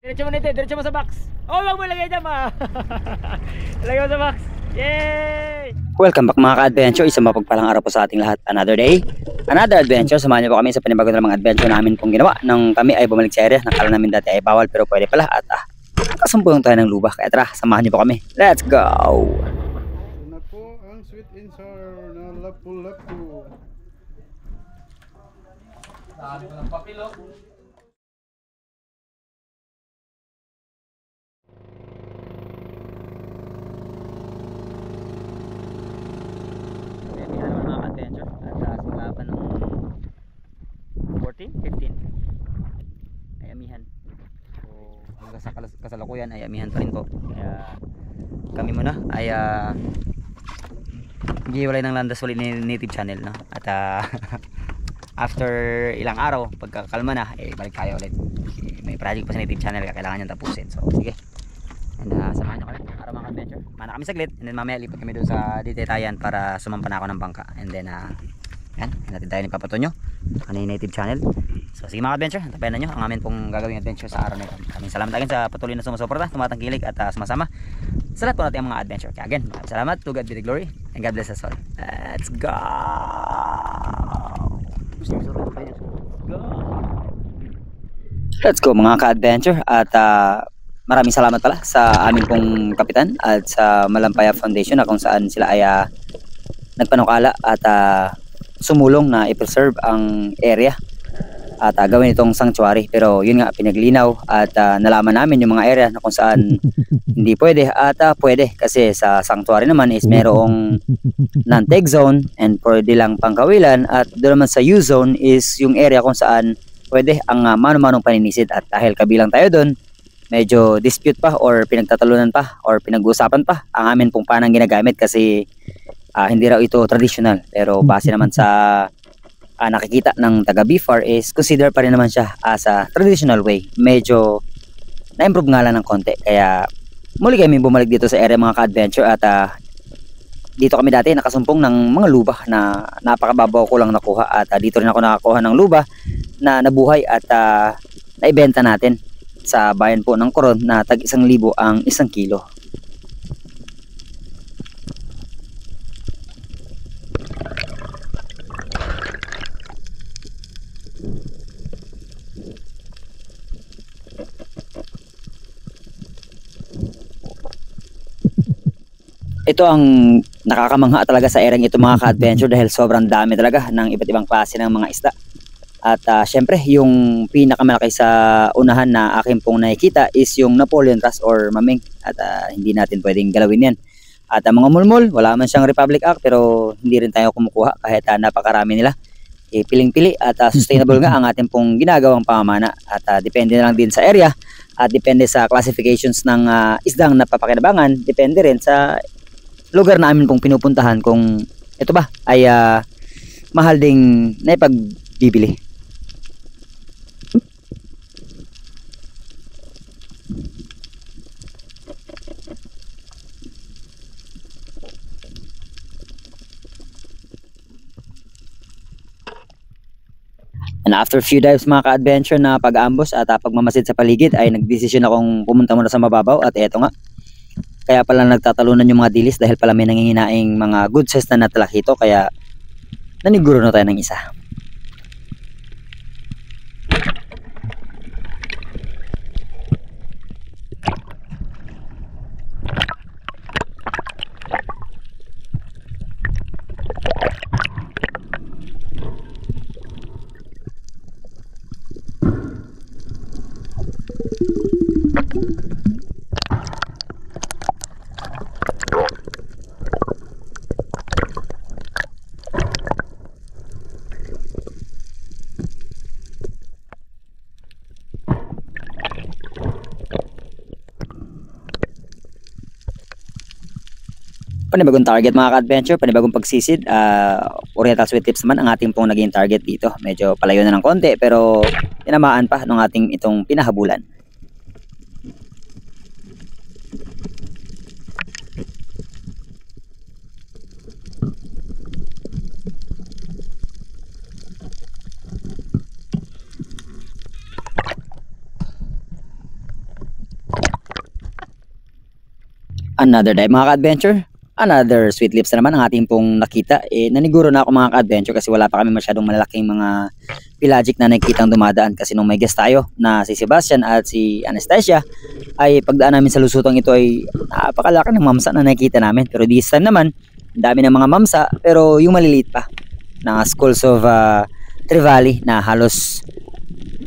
Diretso mo nito, diretso mo sa box. Oh, wag mo lagay dyan ma. Lagay mo sa box. Yay! Welcome back mga ka-adventure, isang mapagpalang araw po sa ating lahat. Another day, another adventure. Samahan niyo po kami sa panibago na mga adventure namin pong ginawa nang kami ay bumalik sa area. Nakala namin dati ay bawal pero pwede pala at nakasumpong tayo ng luba. Kaya tara, samahan niyo po kami. Let's go! Una po ang sweet and sour na lapu-lapu. Saan ko ng papilo? Mga ka-adventure, at simula pa nung 14, 15 ay amihan. So hanggang sa kasalukuyan ay amihan pa rin po. Kaya kami muna ay giwalay ng landas ulit ni native channel, no? At after ilang araw pagkakalma na balik tayo ulit. May project pa sa native channel kaya kailangan niyang tapusin. So sige, and samahan nyo kami para mga adventure. Mana kami saglit and then mamaya lipat kami doon sa Ditetayan para sumampa na ako ng bangka. And then yan, natin tayo ni Papatonyo ano yung native channel. So sige mga adventure, tapayan na nyo ang amin pong gagawing adventure sa araw na ito. Maraming salamat again sa patuloy na sumusuporta, tumatangkilik at sumasama sa lahat po natin ang mga adventure. Kaya again, maraming salamat, to God be the glory and God bless us all. Let's go! Let's go mga ka-adventure. At maraming salamat pala sa amin pong kapitan at sa Malampaya Foundation na kung saan sila ay nagpanukala at sumulong na i-preserve ang area at gawin itong sanctuary. Pero yun nga, pinaglinaw at nalaman namin yung mga area na kung saan hindi pwede at pwede kasi sa sanctuary naman is merong non-take zone and pwede lang pangkawilan, at doon naman sa U-zone is yung area kung saan pwede ang mano-manong paninisid. At dahil kabilang tayo doon, medyo dispute pa or pinagtatalunan pa or pinag-uusapan pa ang amin pong panang ginagamit kasi hindi raw ito traditional. Pero base naman sa nakikita ng taga BFAR is consider pa rin naman siya as a traditional way. Medyo na-improve nga lang ng konti. Kaya muli kami bumalik dito sa area mga ka-adventure at dito kami dati nakasumpong ng mga luba na napakababaw ko lang nakuha. At dito rin ako nakakuha ng luba na nabuhay at naibenta natin sa bayan po ng Coron na tag 1,000 ang 1 kilo. Ito ang nakakamangha talaga sa ereng ito mga ka-adventure dahil sobrang dami talaga ng iba't ibang klase ng mga isda. At syempre yung pinakamalaki sa unahan na akin pong nakikita is yung Napoleon Trust or Maming. At hindi natin pwedeng galawin yan. At mga mulmul, wala man siyang Republic Act pero hindi rin tayo kumukuha kahit napakarami nila. Piling-pili at sustainable nga ang ating pong ginagawang pamamana. At depende na lang din sa area at depende sa classifications ng isdang napapakinabangan. Depende rin sa lugar namin pong pinupuntahan kung ito ba ay mahal ding naipagbibili. And after a few dives mga ka-adventure na pag-ambos at pagmamasid sa paligid ay nagdesisyon akong pumunta muna sa mababaw. At eto nga, kaya pala nagtatalunan yung mga dilis dahil pala may nanginginaing mga good size na natalakito. Kaya naniguro na tayo ng isa. Panibagong target mga ka-adventure, panibagong pagsisid. Oriental Sweet Tips naman ang ating pong naging target dito. Medyo palayo na ng konti pero tinamaan pa ng ating itong pinahabulan. Another day mga ka-adventure, another sweet lips na naman ang ating pong nakita. Naniguro na ako mga ka-adventure kasi wala pa kami masyadong malalaking mga pelagic na nakikitang dumadaan. Kasi nung may guest tayo na si Sebastian at si Anastasia, ay pagdaan namin sa lusutong ito ay napakalaki ng mamsa na nakikita namin. Pero this time naman, ang dami ng mga mamsa pero yung maliliit pa na schools of Trevally na halos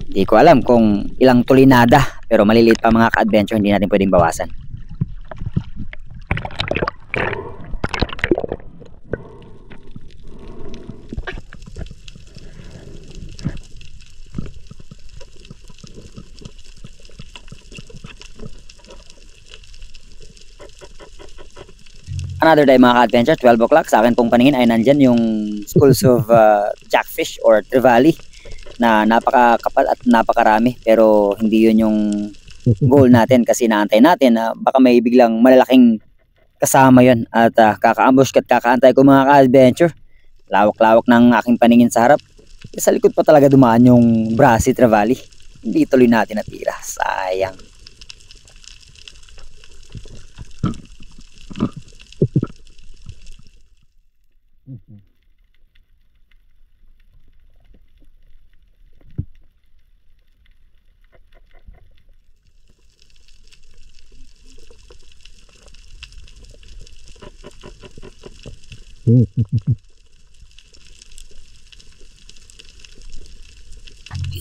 di ko alam kung ilang tulinada pero maliliit pa mga ka-adventure, hindi natin pwedeng bawasan. Another day mga ka-adventure, 12 o'clock. Sa akin pong paningin ay nandyan yung schools of jackfish or trevally na napakakapal at napakarami. Pero hindi yun yung goal natin kasi naantay natin na baka may biglang malalaking kasama yun. At kaka-ambush at kakaantay ko mga ka-adventure. Lawak-lawak ng aking paningin sa harap. Sa likod pa talaga dumaan yung brassy trevally. Hindi tuloy natin natira. Sayang.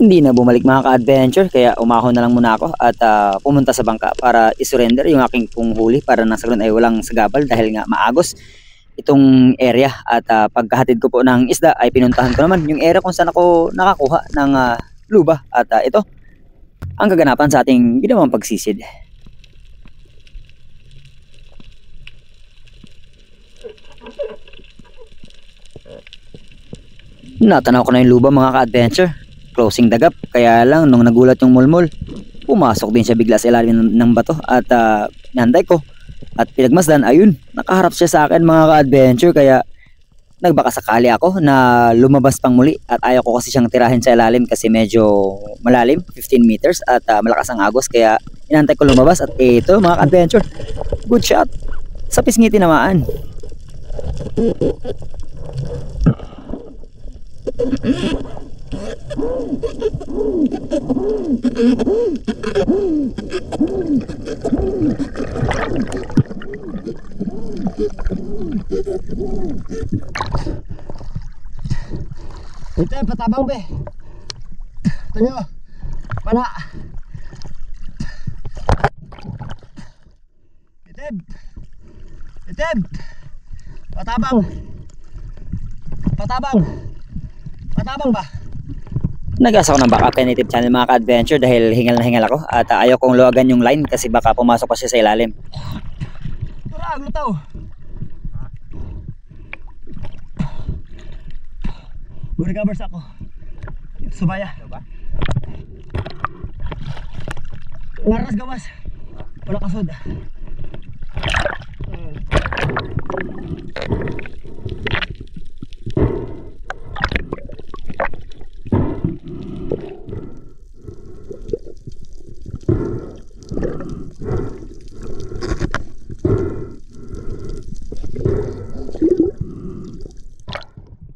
Hindi na bumalik mga ka-adventure kaya umahon na lang muna ako at pumunta sa bangka para isurrender yung aking pong huli para nasa ganoon ay walang sagabal dahil nga maagos itong area. At pagkahatid ko po ng isda ay pinuntahan ko naman yung area kung saan ako nakakuha ng luba. At ito ang kaganapan sa ating ginawang pagsisid. Natanaw ko na yung luba mga ka-adventure. Closing the gap. Kaya lang nung nagulat yung mulmul, pumasok din siya bigla sa ilalim ng bato. At nanday ko. At pinagmasdan, ayun, nakaharap siya sa akin mga ka-adventure. Kaya nagbaka sakali ako na lumabas pang muli. At ayaw ko kasi siyang tirahin sa ilalim kasi medyo malalim, 15 meters. At malakas ang agos kaya inantay ko lumabas. At ito mga ka-adventure, good shot. Sa pisngi tinamaan. Ito yung patabang be. Ito nyo. Pana. Itib. Itib. Patabang. Patabang. Patabang ba? Nag-asa ko ng backup kay Native Channel mga ka-adventure dahil hingal na hingal ako. At ayaw kong luwagan yung line kasi baka pumasok pa siya sa ilalim. Turag, lutaw. Gurigabers ako. Subaya. Ngaras gawas. Wala kasod.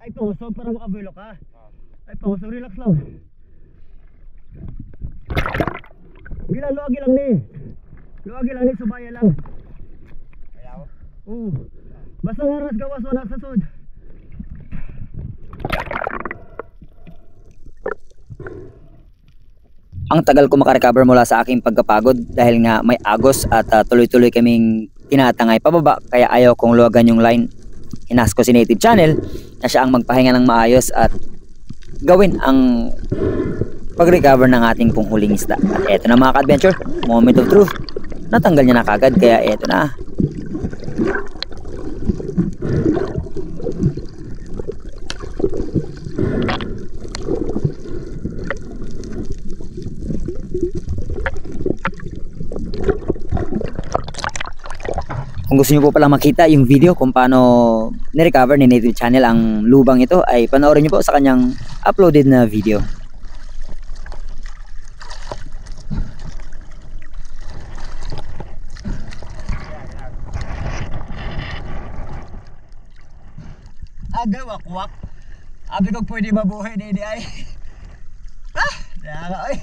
Ay pangusog para makabelo ka. Ay pangusog, relax lang. Luagi lang ni. Luagi lang ni, subaya lang. Ayaw? Oo. Basta ngaras gawas wala sa sud. Ang tagal ko makarecover mula sa aking pagkapagod dahil nga may agos at tuloy-tuloy kaming tinatangay pababa kaya ayaw kong luwagan yung line. Inas ko si Native Channel na siya ang magpahinga ng maayos at gawin ang pag-recover ng ating pong huling isda. At eto na mga ka-adventure, moment of truth. Natanggal niya na kagad kaya eto na. Kung gusto nyo po palang makita yung video kung paano nirecover ni Native Channel ang lubang ito, ay panoorin nyo po sa kanyang uploaded na video. wakwak. Abi ko pwede mabuhay na ay. Ah! Dara ay.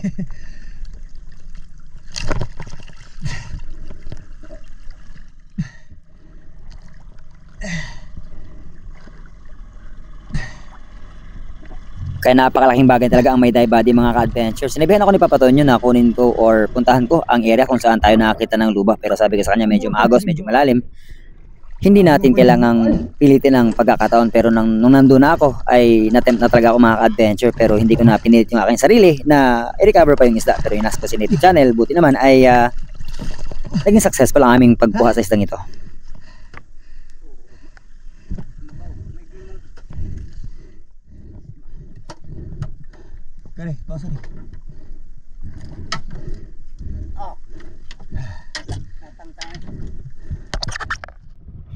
Kaya napakalaking bagay talaga ang may dive body mga ka-adventure. Sinabihan ako ni Papa Tonyo na kunin ko or puntahan ko ang area kung saan tayo nakakita ng luba. Pero sabi ko sa kanya medyo maagos, medyo malalim. Hindi natin kailangang pilitin ang pagkakataon. Pero nung nandun na ako ay natempt na talaga ako mga ka-adventure. Pero hindi ko na pinilit yung aking sarili na i-recover pa yung isda. Pero yung nasa Native Channel, buti naman ay naging successful ang aming pagkuha sa isdang ito. Kare, pausa rin.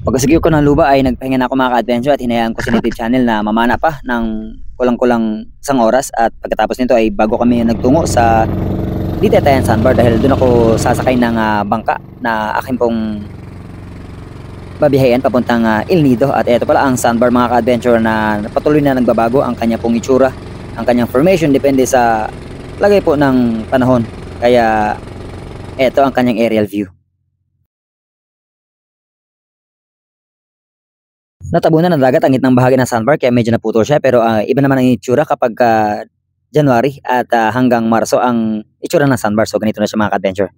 Pagkasagyo ko ng luba ay nagpahinga na ako mga ka-adventure at hinayaan ko si Native Channel na mamana pa ng kulang-kulang isang oras at pagkatapos nito ay bago kami nagtungo sa Ditetayan Sandbar dahil doon ako sasakay ng bangka na akin pong babihayan papuntang El Nido at ito pala ang sandbar mga ka-adventure na patuloy na nagbabago ang kanya pong itsura, ang kanyang formation depende sa lagay po ng panahon. Kaya ito ang kanyang aerial view. Natabunan ng dagat ang gitnang bahagi ng sandbar kaya medyo naputol siya pero iba naman ang itsura kapag January at hanggang Marso ang itsura ng sandbar. So ganito na siya mga ka-adventure.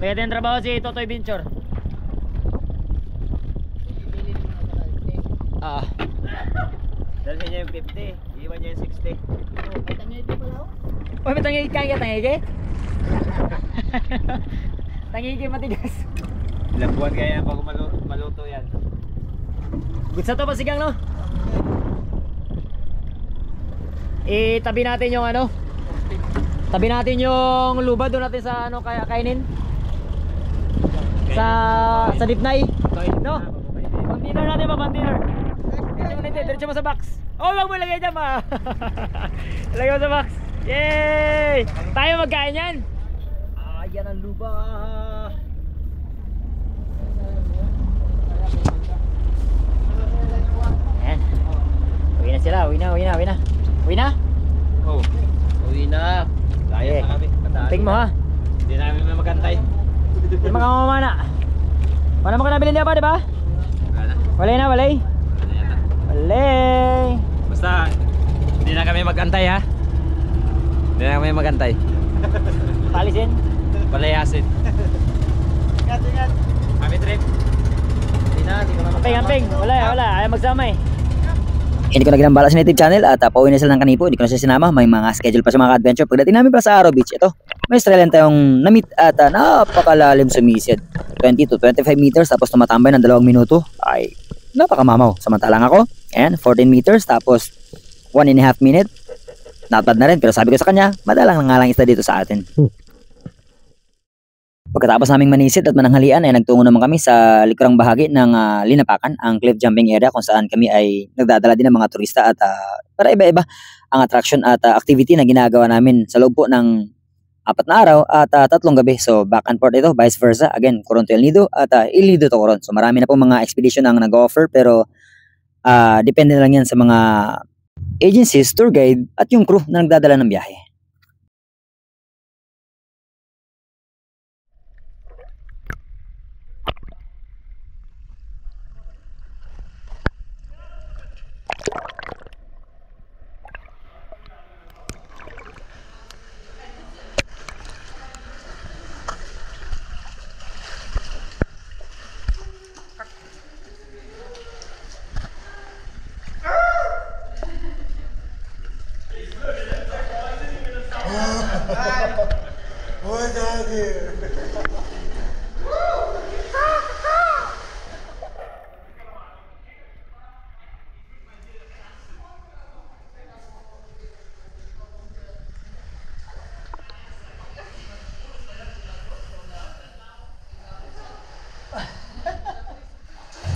Pwede yung trabaho si Totoy Binchor. Dahil niya yung 50, iwan niya yung 60. Uy, may tangigit kaya tangigit? Tangigit matigas. Ilang buwan kaya yan bago maluto yan. Good sa to pasigang no? Tabi natin yung ano? Tabi natin yung luba doon natin sa ano kaya kainin? Sa Dipnay. No? Pang-dinner natin pa, pang-dinner. Diretso mo sa box. Oh, wag mo lagay dyan ma. Lagay mo sa box. Yay! Tayo magkain yan. Yan ang luba. Ayan. Uwi na sila, uwi na. Uwi na? Oh, uwi na. Kaya na kami. Ting mo ha. Hindi namin magantay. Hindi makamamana. Wala mo ka nabili niya ba, di ba? Wala na. Walay na, walay. Wala yata. Walay. Basta, hindi na kami magantay ha. Hindi na kami magantay. Palisin. Palayasin. Ingat. Kami trip. Hindi na kami Amping. Wala. Ayaw magsama eh. Hindi ko na ginambala sa Native Channel at pauwi na sila ng kanipo. Hindi ko na siya sinama. May mga schedule pa sa mga adventure. Pagdating namin pa sa Aro Beach, ito, may Australian tayong na-meet at napakalalim sumisid. 20 to 25 meters tapos tumatambay ng 2 minuto. Ay, napakamamaw. Samantalang ako, and 14 meters tapos 1.5 minute. Not bad na rin. Pero sabi ko sa kanya, madalang nangalang isda dito sa atin. Pagkatapos naming manisid at mananghalian ay nagtungo naman kami sa likurang bahagi ng Linapakan, ang cliff jumping area kung saan kami ay nagdadala din ng mga turista at para iba-iba ang attraction at activity na ginagawa namin sa loob po ng 4 na araw at 3 gabi. So back and forth ito, vice versa. Again, Coron to El Nido at El Nido to Coron. So marami na po mga expedition ang nag-offer pero depende na lang yan sa mga agencies, tour guide at yung crew na nagdadala ng biyahe.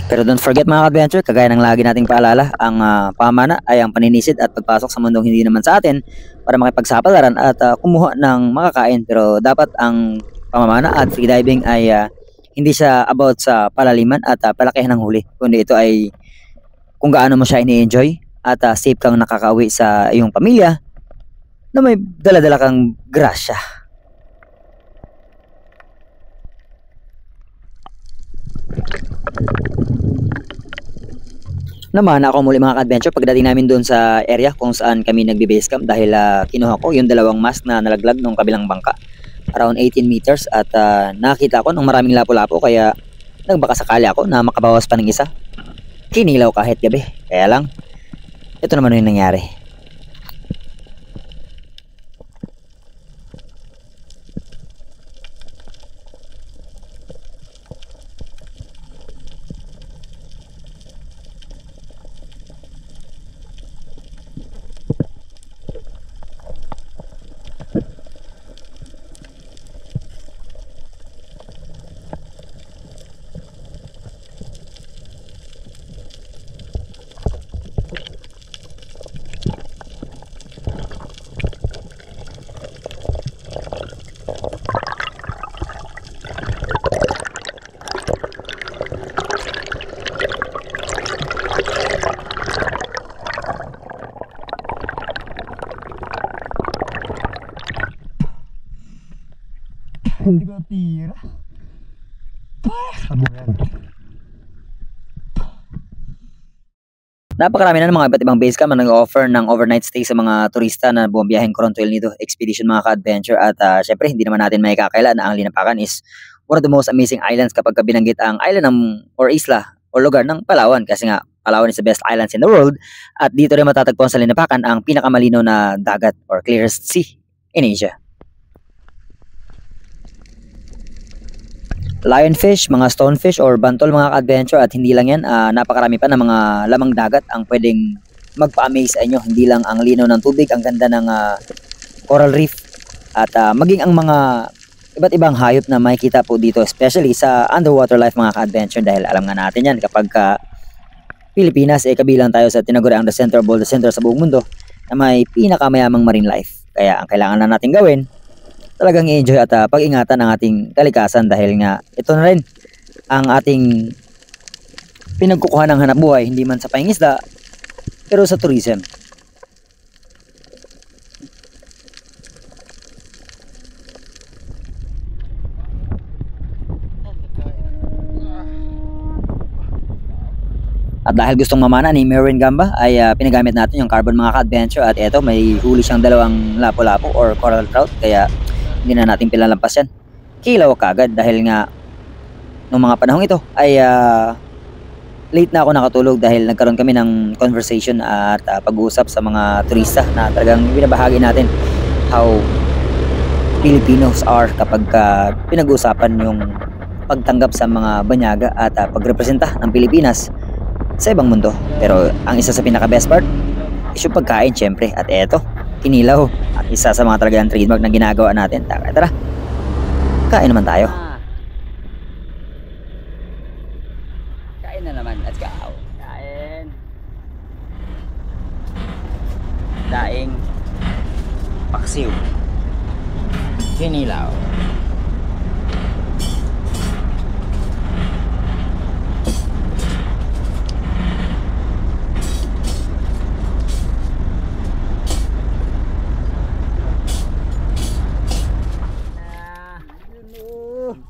Pero don't forget mga adventure, kagaya ng lagi nating paalala, ang pamana ay ang paninisid at pagpasok sa mundong hindi naman sa atin para makipagsapalaran at kumuha ng makakain. Pero dapat ang pamamana at freediving ay hindi siya about sa palaliman at palakihan ng huli, kundi ito ay kung gaano mo siya ini-enjoy at safe kang nakakauwi sa iyong pamilya na may dala-dala kang grasya. Naman ako muli mga ka-adventure pagdating namin doon sa area kung saan kami nagbe-base camp dahil kinuha ko yung dalawang mast na nalaglag nung kabilang bangka around 18 meters at nakita ko ng maraming lapu-lapu kaya nagbaka sakali ako na makabawas pa ng isa. Kinilaw kahit gabi, kaya lang ito naman yung nangyari. Hindi ko tira. Sabuyan. Napakarami na ng mga iba't ibang base camp na nag-offer ng overnight stay sa mga turista na bumabiyaheng Coronto El Nido Expedition mga ka-adventure at syempre hindi naman natin may kakailan na ang Linapakan is one of the most amazing islands kapag binanggit ang island or isla or lugar ng Palawan kasi nga Palawan is the best islands in the world at dito rin matatagpuan sa Linapakan ang pinakamalinaw na dagat or clearest sea in Asia. Lionfish, mga stonefish or bantol mga ka-adventure at hindi lang yan, napakarami pa ng mga lamang dagat ang pwedeng magpa-amaze sa inyo. Hindi lang ang linaw ng tubig, ang ganda ng coral reef at maging ang mga iba't ibang hayop na makikita po dito especially sa underwater life mga ka-adventure dahil alam nga natin yan kapag Pilipinas kabilang tayo sa tinaguriang the center of all the center sa buong mundo na may pinakamayamang marine life. Kaya ang kailangan na natin gawin talagang i-enjoy at pag-ingatan ang ating kalikasan dahil nga ito na rin ang ating pinagkukuha ng hanap buhay hindi man sa pangingisda pero sa tourism. At dahil gustong mamana ni Merwin Gamba ay pinagamit natin yung carbon mga ka-adventure at eto may huli siyang dalawang lapu-lapu or coral trout kaya hindi na natin pinalampas yan. Kilaw kagad dahil nga nung mga panahong ito ay late na ako nakatulog dahil nagkaroon kami ng conversation at pag-uusap sa mga turista na talagang binabahagi natin how Filipinos are kapag pinag-uusapan yung pagtanggap sa mga banyaga at pagrepresenta ng Pilipinas sa ibang mundo. Pero ang isa sa pinaka best part is yung pagkain syempre at eto kinilaw at isa sa mga talagang trademark na ginagawa natin. Tara, kain naman tayo. Kain na naman, let's go. Kain. Daing paksiw, kinilaw.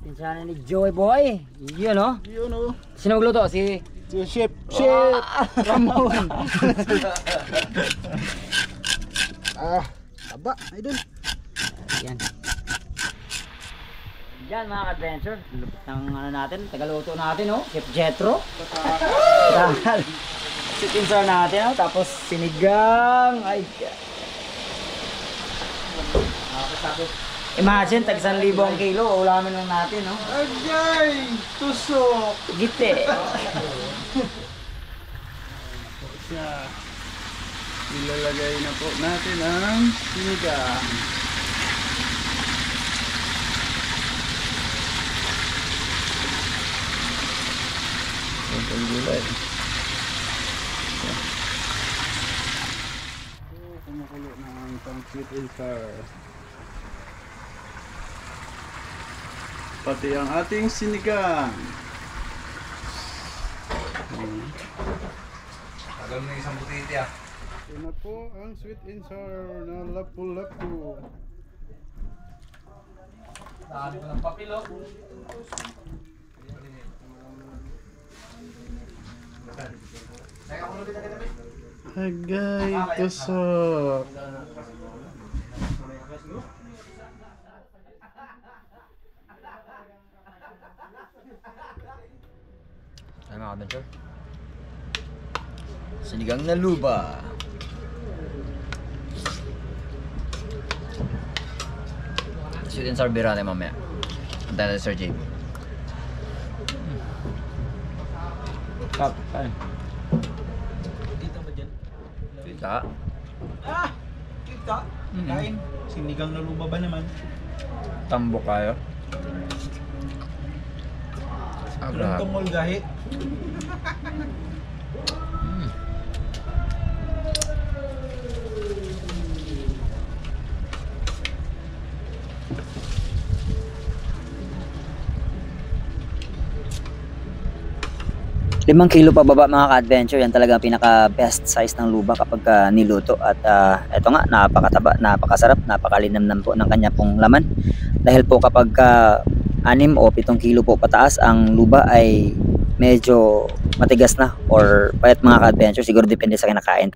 Pinsana ni Joey Boy. Yun oh. Yun o. Sino magluto? Si Chef Ramon. Aba, idol. Yan. Yan mga ka-adventure. Lupit ng ano natin, tagaluto natin oh. Chef Jetro. Si pinsar natin oh. Tapos sinigang. Ay. Tapos imagine, tag 1,000 ang kilo, ulamin lang natin, no? Agay! Tusok! Gite! Siya. Ilalagay na po natin ang sinigang. gulay. Kumukulo na ang pang sweet and sour. Pati ang ating sinigang. Tagal mo isang butiti ah. Ito na po ang sweet and sour na lapu-lapu. Dami ko ng papilo. Agay, tusok. Ay mga adventure. Sinigang na luba. Sweet and sour bira tayo mamaya. Antay natin Sir JB. Kap, kain. Kita ba dyan? Kita. Ah! Kita? Kain. Sinigang na luba ba naman? Tambok kayo. Ah, Walang grabe. tungol gahi. Limang kilo pababa mga ka-adventure, yan talaga ang pinaka best size ng luba kapag niluto. At eto nga, napakataba, napakasarap, napakalinamnam po ng kanya pong laman. Dahil po kapag 6 o 7 kilo po pataas, ang luba ay medyo matigas na or payat mga ka-adventure, siguro depende sa kinakain.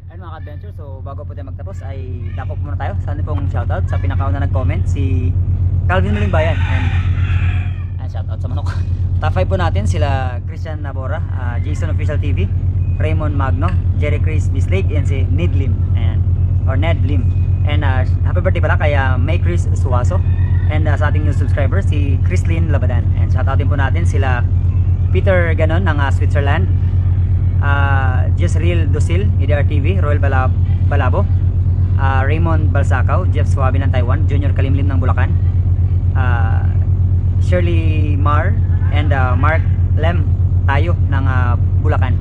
Ayun mga ka-adventure, so bago po tayo magtapos ay dako muna tayo. Sana pong shoutout sa pinakauna nag-comment, si Calvin Malimbayan. And shoutout sa manok. Top 5 po natin sila Christian Nabora, Jason Official TV, Raymond Magno, Jerry Chris Bislake, and si Ned Lim, or Ned Lim. And happy birthday pala kay May Chris Suwaso. And sa ating new subscriber si Chrislyn Labadan. And shoutoutin po natin sila Peter Ganon ng Switzerland, Jezreel Dosil, EDR TV, Royal Balabo, Raymond Balsacao, Jeff Suabe ng Taiwan, Junior Kalimlim ng Bulacan, Shirley Mar, and Mark Lem tayo ng Bulacan,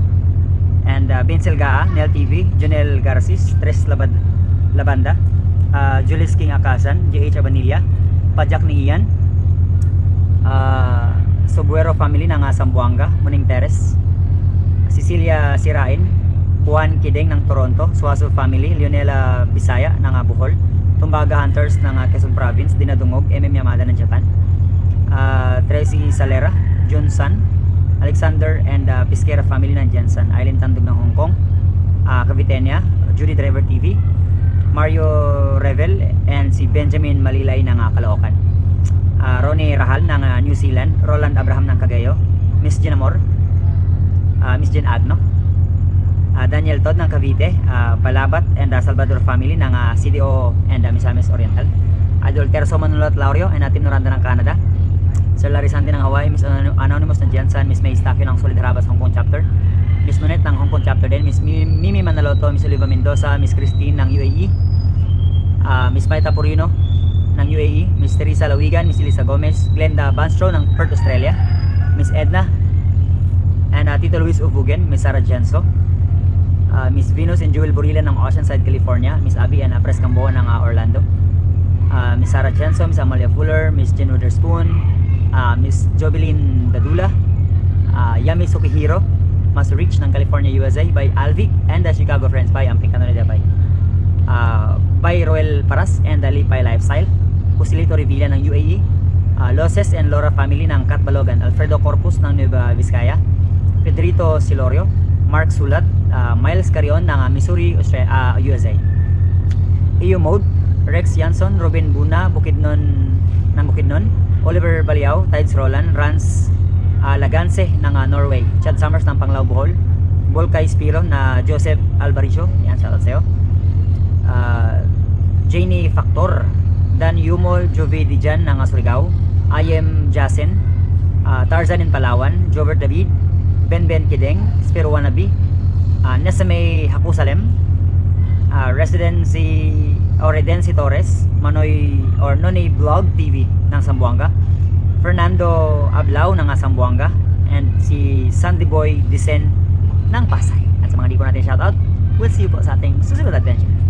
and Vincel Gaa, Nel TV, Jonel Garcis, Tres Labanda, Julius King Akasan, JH Abanilla, Pajak ni Ian, Sobuero family ng Sambuanga, Muning Teres, Cecilia Sirain, Juan Kideng ng Toronto, Suaso family, Leonela Bisaya ng Bohol, Tumbaga Hunters ng Quezon Province, Dinadungog, MM Yamada ng Japan, Tracy Salera, John San, Alexander and Pisquera family ng Jensen, Island Tandog ng Hong Kong, Cavitenia, Judy Driver TV, Mario Revel, and si Benjamin Malilay ng Caloocan, Ronnie Rahal ng New Zealand, Roland Abraham ng Cagayo, Miss Jen Amor, Miss Jen Agno, Daniel Todd ng Cavite, Palabat and Salvador family ng CDO and Misamis Oriental, Idol Terso Manulot Laurio and Atin Noranda ng Canada, Sir Larry Santi ng Hawaii, Miss Anonymous ng Jensen, Miss May Stafio ng Solid Harabas Hong Kong Chapter, Miss Monet ng Hong Kong Chapter din, Miss Mimi Manaloto, Miss Oliva Mendoza, Miss Christine ng UAE, Miss Maita Purino ng UAE, Miss Teresa Lawigan, Miss Elisa Gomez, Glenda Banstro ng Perth, Australia, Miss Edna, and Tito Luis Ubugen, Miss Sarah Jenso, Miss Venus and Jewel Burila ng Oceanside, California, Miss Abby and Pres Camboa ng Orlando, Miss Sarah Jenso, Miss Amalia Fuller, Miss Jen Witherspoon, Miss Jobeline Dadula, Yami Sukihiro, Mas Rich ng California, USA, by Alvic and the Chicago Friends by Amping Canonida by Royal Paras and the Lipay Lifestyle, Pusilito Revilla ng UAE, Loses and Laura family ng Catbalogan, Alfredo Corpus ng Nueva Vizcaya, Pedrito Silorio, Mark Sulat, Miles Carion ng Missouri, USA, EU Mode, Rex Jansson, Robin Buna, Bukidnon ng Bukidnon, Oliver Baliao, Tides Roland, Rans Laganse ng Norway, Chad Summers ng Panglao Bohol, Volkay Spiro na Joseph Alvaricio, yan, shoutout sa'yo, Janie Factor, Dan Yumol, Jove Dijan ng Surigao, Ayem Jasen, Tarzan in Palawan, Jobert David, Ben Kideng, Spiro Wanabi, Nesame Hakusalem, Redency Torres, Manoy or Nonay Vlog TV ng Sambuanga, Fernando Ablao ng Sambuanga, and si Sandy Boy Disen ng Pasay. At sa mga di ko natin shoutout, we'll see you po sa ating susunod adventure.